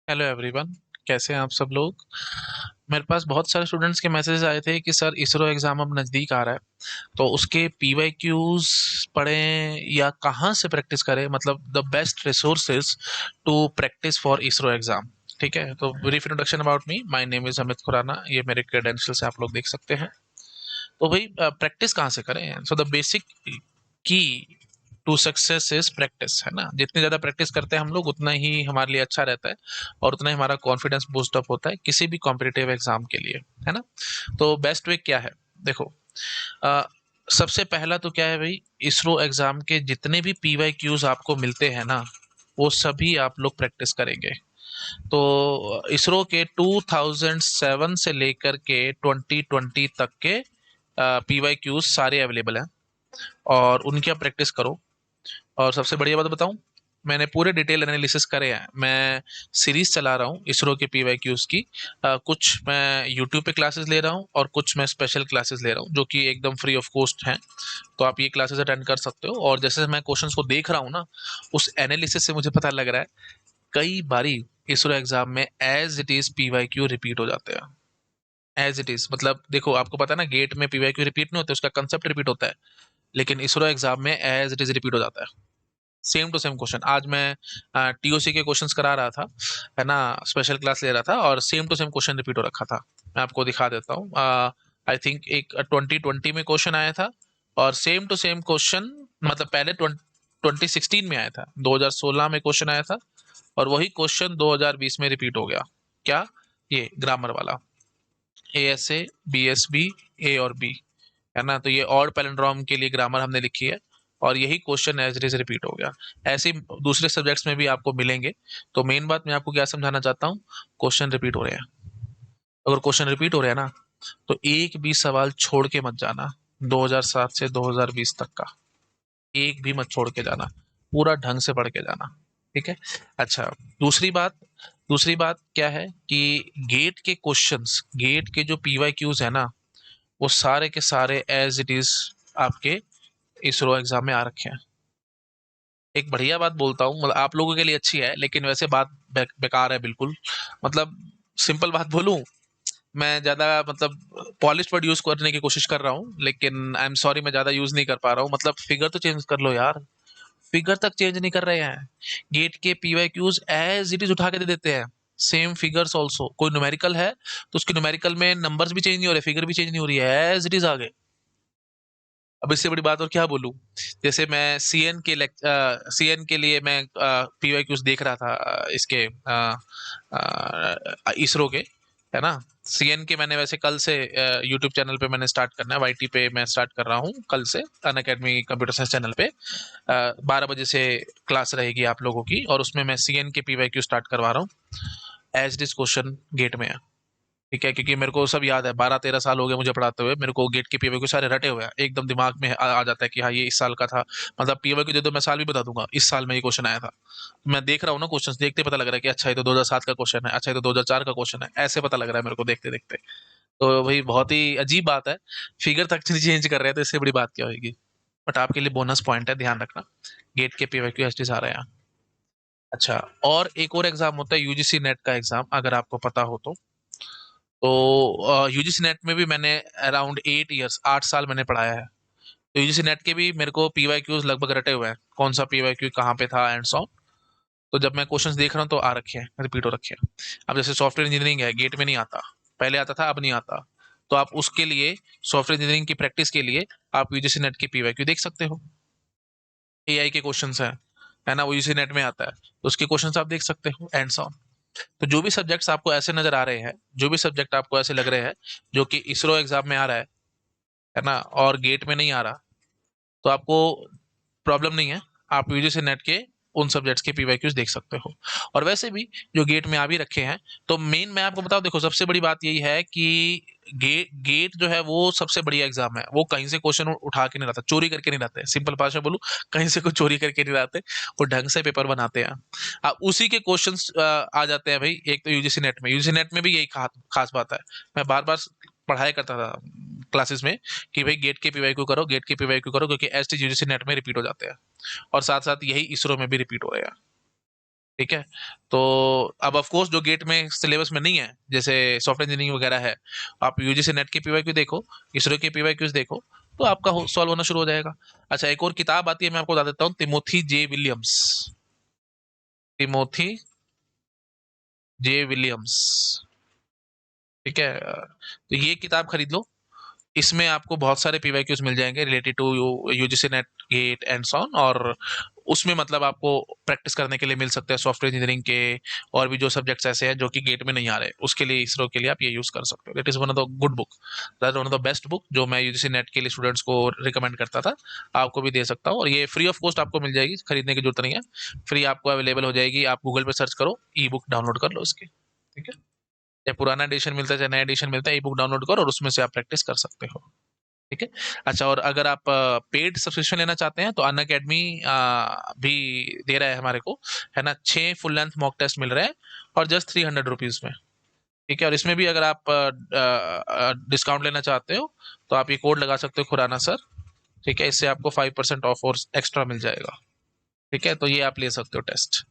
Hello everyone. कैसे हैं आप सब लोग। मेरे पास बहुत सारे स्टूडेंट्स के मैसेज आए थे कि सर इसरो एग्ज़ाम अब नज़दीक आ रहा है, तो उसके पीवाईक्यूज पढ़ें या कहाँ से प्रैक्टिस करें, मतलब the best resources to practice for ISRO exam. ठीक है, तो brief introduction about me, my name is Amit Khurana, ये मेरे क्रेडेंशियल्स आप लोग देख सकते हैं। तो भाई प्रैक्टिस कहाँ से करें? सो द बेसिक की टू सक्सेस इज प्रैक्टिस, है ना। जितनी ज़्यादा प्रैक्टिस करते हैं हम लोग, उतना ही हमारे लिए अच्छा रहता है और उतना ही हमारा कॉन्फिडेंस बूस्ट अप होता है किसी भी कॉम्पिटिटिव एग्जाम के लिए, है ना। तो बेस्ट वे क्या है? देखो, अ, सबसे पहला तो क्या है भाई, इसरो एग्जाम के जितने भी पीवाई क्यूज आपको मिलते हैं ना, वो सभी आप लोग प्रैक्टिस करेंगे। तो इसरो के 2007 से लेकर के 2020 तक के पीवाई क्यूज सारे अवेलेबल हैं और उनकी आप प्रैक्टिस करो। और सबसे बढ़िया बात बताऊं, मैंने पूरे डिटेल एनालिसिस करे हैं। मैं सीरीज चला रहा हूँ इसरो के पीवाईक्यूज की। कुछ मैं यूट्यूब पे क्लासेस ले रहा हूँ और कुछ मैं स्पेशल क्लासेस ले रहा हूँ जो कि एकदम फ्री ऑफ कॉस्ट हैं। तो आप ये क्लासेस अटेंड कर सकते हो। और जैसे मैं क्वेश्चंस को देख रहा हूँ ना, उस एनालिसिस से मुझे पता लग रहा है कई बारी इसरो एग्जाम में as it is PYQ repeat हो जाते हैं। एज इट इज मतलब देखो, आपको पता है ना, गेट में पीवाईक्यू रिपीट नहीं होते, उसका कंसेप्ट रिपीट होता है। लेकिन इसरो एग्जाम में एज इट इज रिपीट हो जाता है। Same to same question. आज मैं टीओसी के क्वेश्चंस करा रहा था, है ना, स्पेशल क्लास ले रहा था, और same to same question repeat हो रखा था। मैं आपको दिखा देता हूँ। आई थिंक एक 2020 में क्वेश्चन आया था और सेम टू सेम क्वेश्चन, मतलब पहले 2016 में आया था, 2016 में क्वेश्चन आया था और वही क्वेश्चन 2020 में रिपीट हो गया। क्या? ये ग्रामर वाला, A S A B S B, A और बी, है ना। तो ये ऑड पैलिंड्रोम के लिए ग्रामर हमने लिखी है और यही question as it is repeat हो गया। ऐसे ही दूसरे सब्जेक्ट्स में भी आपको मिलेंगे। तो मेन बात मैं आपको क्या समझाना चाहता हूँ, क्वेश्चन रिपीट हो रहे हैं। अगर क्वेश्चन रिपीट हो रहे हैं ना, तो एक भी सवाल छोड़ के मत जाना। 2007 से 2020 तक का एक भी मत छोड़ के जाना, पूरा ढंग से पढ़ के जाना। ठीक है। अच्छा, दूसरी बात, दूसरी बात क्या है कि गेट के क्वेश्चंस, गेट के जो पीवाई क्यूज है ना, वो सारे के सारे एज इट इज आपके इसरो एग्जाम में आ रखे हैं। एक बढ़िया बात बोलता हूँ, मतलब आप लोगों के लिए अच्छी है, लेकिन वैसे बात बेकार है बिल्कुल। मतलब सिंपल बात बोलूं, मैं ज्यादा मतलब पॉलिश वर्ड यूज करने की कोशिश कर रहा हूँ, लेकिन आई एम सॉरी, मैं ज्यादा यूज नहीं कर पा रहा हूँ। मतलब फिगर तो चेंज कर लो यार। फिगर तक चेंज नहीं कर रहे हैं। गेट के PYQs as it is उठा के दे देते हैं। सेम फिगर्स ऑल्सो, कोई न्यूमेरिकल है तो उसके न्यूमेरिकल में नंबर्स भी चेंज नहीं हो रहे, फिगर भी चेंज नहीं हो रही है, एज इट इज आ गए। अब इससे बड़ी बात और क्या बोलूं। जैसे मैं सीएन के लिए मैं पीवाई क्यूज देख रहा था, इसके इसरो के, है ना। सीएन के मैंने वैसे कल से यूट्यूब चैनल पे मैंने स्टार्ट करना है, वाईटी पे मैं स्टार्ट कर रहा हूँ कल से, अन अकेडमी कंप्यूटर साइंस चैनल पे। 12 बजे से क्लास रहेगी आप लोगों की और उसमें मैं सीएन के पीवाई क्यू स्टार्ट करवा रहा हूँ। एज डिस क्वेश्चन गेट में है। ठीक है, क्योंकि मेरे को सब याद है, 12-13 साल हो गए मुझे पढ़ाते हुए, मेरे को गेट के पीवाई क्यू सारे रटे हुए हैं, एकदम दिमाग में आ जाता है कि हाँ ये इस साल का था। मतलब पीवाई क्यू दे दो, मैं साल भी बता दूंगा, इस साल में ये क्वेश्चन आया था। मैं देख रहा हूँ ना, क्वेश्चन देखते ही पता लग रहा है कि अच्छा ये तो 2007 का क्वेश्चन है, अच्छा ये तो 2004 का क्वेश्चन है, ऐसे पता लग रहा है मेरे को देखते देखते। तो भाई बहुत ही अजीब बात है, फिगर तक चेंज कर रहे हैं, तो इससे बड़ी बात क्या होगी। बट आपके लिए बोनस पॉइंट है, ध्यान रखना। गेट के पीवाई क्यू एस आ रहे हैं। अच्छा, और एक और एग्जाम होता है यूजीसी नेट का एग्जाम, अगर आपको पता हो तो। तो यूजीसी नेट में भी मैंने अराउंड 8 ईयर्स, 8 साल मैंने पढ़ाया है। तो यूजीसी नेट के भी मेरे को पीवाई क्यूज लगभग रटे हुए हैं, कौन सा पीवाई क्यू कहाँ पे था एंड सो। तो जब मैं क्वेश्चंस देख रहा हूँ तो आ रखे हैं, रिपीट हो रखे हैं। अब जैसे सॉफ्टवेयर इंजीनियरिंग है, गेट में नहीं आता, पहले आता था, अब नहीं आता। तो आप उसके लिए, सॉफ्टवेयर इंजीनियरिंग की प्रैक्टिस के लिए, आप यूजीसी नेट की पीवाई क्यू देख सकते हो। एआई के क्वेश्चंस हैं, है ना, वो यूजीसी नेट में आता है, तो उसके क्वेश्चंस आप देख सकते हो एंड सो। तो जो भी सब्जेक्ट्स आपको ऐसे नजर आ रहे हैं, जो भी सब्जेक्ट आपको ऐसे लग रहे हैं जो कि इसरो एग्जाम में आ रहा है ना, और गेट में नहीं आ रहा, तो आपको प्रॉब्लम नहीं है। आप यूजीसी नेट के उन सब्जेक्ट्स के पीवाईक्यूज देख सकते हो। और वैसे भी जो गेट में आ भी रखे हैं, तो मेन मैं आपको बताऊं, देखो सबसे बड़ी बात यही है कि गेट जो है वो सबसे बढ़िया एग्जाम है। वो कहीं से क्वेश्चन उठा के नहीं लाता, चोरी करके नहीं लाते, सिंपल भाषा में बोलूं, कहीं से कोई चोरी करके नहीं लाते। वो ढंग से पेपर बनाते हैं। अब उसी के क्वेश्चंस आ जाते हैं भाई, एक तो यूजीसी नेट में, यूजीसी नेट में भी यही खास बात है। मैं बार बार पढ़ाई करता था क्लासेस में कि भाई गेट के पीवाई क्यू करो, गेट के पीवाई क्यू करो, क्योंकि एस टी यूजीसी नेट में रिपीट हो जाते हैं और साथ साथ यही इसरो में भी रिपीट हो रहे हैं। ठीक है। तो अब ऑफ कोर्स जो गेट में सिलेबस में नहीं है, जैसे सॉफ्टवेयर इंजीनियरिंग वगैरह है, आप यूजीसी नेट के पीवाईक्यू देखो, इसरो के पीवाईक्यूज देखो, तो आपका सॉल्व होना शुरू हो जाएगा। अच्छा, एक और किताब आती है, मैं आपको बता देता हूँ, Timothy J Williams. Timothy J Williams. ठीक है, तो ये किताब खरीद लो। इसमें आपको बहुत सारे पीवाईक्यूज मिल जाएंगे related to UGC NET GATE and so on, और उसमें मतलब आपको प्रैक्टिस करने के लिए मिल सकते हैं सॉफ्टवेयर इंजीनियरिंग के, और भी जो सब्जेक्ट्स ऐसे हैं जो कि गेट में नहीं आ रहे, उसके लिए इसरो के लिए आप ये यूज कर सकते हो। It is one of the good book, that one of the best book जो मैं यूजीसी नेट के लिए स्टूडेंट्स को रिकमेंड करता था, आपको भी दे सकता हूँ। और ये फ्री ऑफ कॉस्ट आपको मिल जाएगी, खरीदने की जरूरत नहीं है, फ्री आपको अवेलेबल हो जाएगी। आप गूगल पे सर्च करो, ई बुक डाउनलोड कर लो इसकी। ठीक है, चाहे पुराना एडिशन मिलता है चाहे नया एडिशन मिलता है, ई बुक डाउनलोड करो और उसमें से आप प्रैक्टिस कर सकते हो। ठीक है। अच्छा, और अगर आप पेड सब्सक्रिप्शन लेना चाहते हैं तो अन अकेडमी भी दे रहा है हमारे को, है ना, 6 फुल लेंथ मॉक टेस्ट मिल रहे हैं, और जस्ट ₹300 में। ठीक है, और इसमें भी अगर आप डिस्काउंट लेना चाहते हो तो आप ये कोड लगा सकते हो, खुराना सर। ठीक है, इससे आपको 5% ऑफ और एक्स्ट्रा मिल जाएगा। ठीक है, तो ये आप ले सकते हो टेस्ट।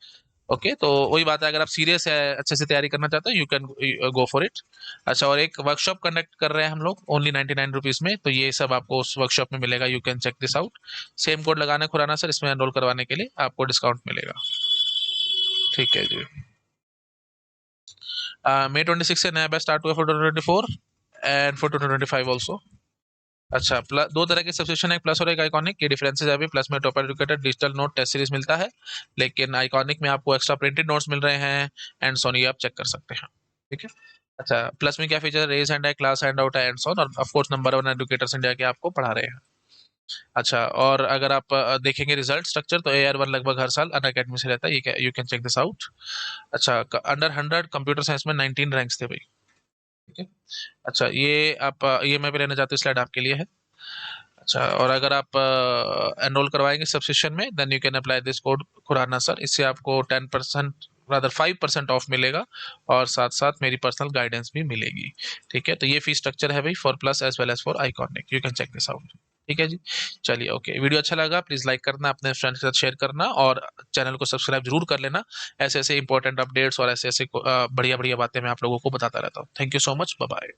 ओके, तो वही बात है, अगर आप सीरियस है, अच्छे से तैयारी करना चाहते हो, you can go for it. अच्छा, और एक वर्कशॉप कंडक्ट कर रहे हैं हम लोग ओनली ₹99 में, तो ये सब आपको उस वर्कशॉप में मिलेगा, you can check this out. Same code लगाना है खुराना सर, इसमें एनरोल करवाने के लिए आपको डिस्काउंट मिलेगा। ठीक है जी। May 26 से नया बैच स्टार्ट हुआ फॉर 2024 एंड फॉर 2025 ऑल्सो। अच्छा, दो तरह के सब्सक्रिप्शन है, प्लस और एक आइकॉनिक। ये डिफरेंसेस है, अभी प्लस में top educated digital note test series मिलता है, लेकिन आइकॉनिक में आपको एक्स्ट्रा प्रिंटेड नोट्स मिल रहे हैं, एंड सोनी आप चेक कर सकते हैं। ठीक है। अच्छा, प्लस में क्या फीचर है, रेज हैंड है, क्लास हैंड आउट है, एंड सॉन, और of course number 1 educators India के आपको पढ़ा रहे हैं। अच्छा, और अगर आप देखेंगे रिजल्ट स्ट्रक्चर, तो AR1 लगभग हर साल अन अकेडमी से रहता है, ये you can check this out. अच्छा, अंडर 100 कंप्यूटर साइंस में 19 रैंक्स थे भाई। ठीक है। अच्छा, ये आप EMI पे लेना चाहते हो, स्लाइड आपके लिए है। अच्छा, और अगर आप एनरोल करवाएंगे सब्सक्रिप्शन में, then you can apply this code Khurana sir, इससे आपको 10%, रादर 5% ऑफ मिलेगा, और साथ साथ मेरी पर्सनल गाइडेंस भी मिलेगी। ठीक है, तो ये फी स्ट्रक्चर है भाई, for plus as well as for iconic, you can check this out. ठीक है जी। चलिए, ओके, वीडियो अच्छा लगा प्लीज लाइक करना, अपने फ्रेंड्स के साथ शेयर करना, और चैनल को सब्सक्राइब जरूर कर लेना। ऐसे ऐसे इंपॉर्टेंट अपडेट्स और ऐसे ऐसे बढ़िया बढ़िया बातें मैं आप लोगों को बताता रहता हूँ। Thank you so much, bye bye.